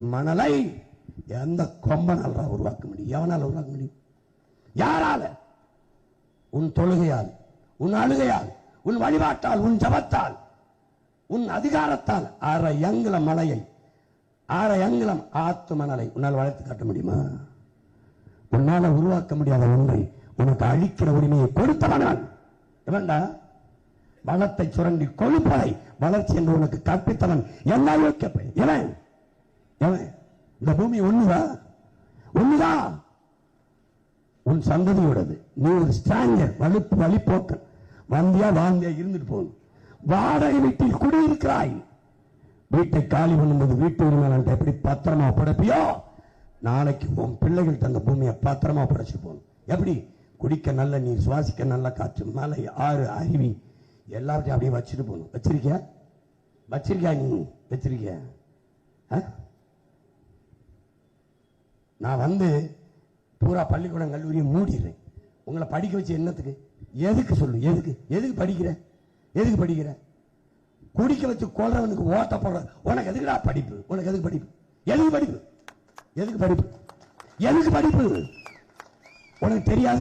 மணலை எந்த கொம்பனால் உருவாக்க முடியும்? எவனால் உருவாக்க முடியும்? யாரால? உன் தொழுகையால், உன் அழுகையால், உன் வழிபாட்டால், உன் ஜபத்தால், உன் அதிகாரத்தால் 6 அங்குலம் மலையை, 6 அங்குலம் ஆத்து மணலை உன்னால் வளர்த்து காட்ட முடியுமா? உன்னால உருவாக்க முடியாத ஒன்றை உனக்கு அழிக்கிற உரிமையை கொடுத்தவனால் எவன்டா? வளத்தை சுரண்டி கொழுப்பதை வளர்ச்சி என்று உனக்கு கற்பித்தவன் என்ன யோக்கியப்ப? எவன்? எவன்? இந்த பூமி ஒண்ணுதான் உன் சந்ததியோடது. நீ ஒரு ஸ்ட்ராங்கர், வழிபோக்கன், வாந்தியா இருந்துட்டு போகணும். வாடகை வீட்டில் குடியிருக்கிறாய். வீட்டை காலி பண்ணும்போது வீட்டு உரிமையாளன் எப்படி பத்திரமா படைப்பியோ, நாளைக்கு உன் பிள்ளைகள் தந்த பூமியை பத்திரமா படைச்சு போகணும். எப்படி? குடிக்க நல்ல நீர், சுவாசிக்க நல்ல காற்று, மலை, ஆறு, அருவி எல்லாத்தையும் அப்படியே வச்சுட்டு போகணும். வச்சிருக்கியா? நீ வச்சிருக்கிய? நான் பூரா பள்ளிக்கூடம் கல்லூரியை மூடிடுறேன். உங்களை படிக்க வச்சு என்னத்துக்கு? எதுக்கு சொல்லு? எதுக்கு படிக்கிற? குடிக்க வச்சு கொள்றவனுக்கு ஓட்ட போடுற உனக்கு எதுக்குடா படிப்பு? எதுக்கு படிப்பு? உனக்கு தெரியாது.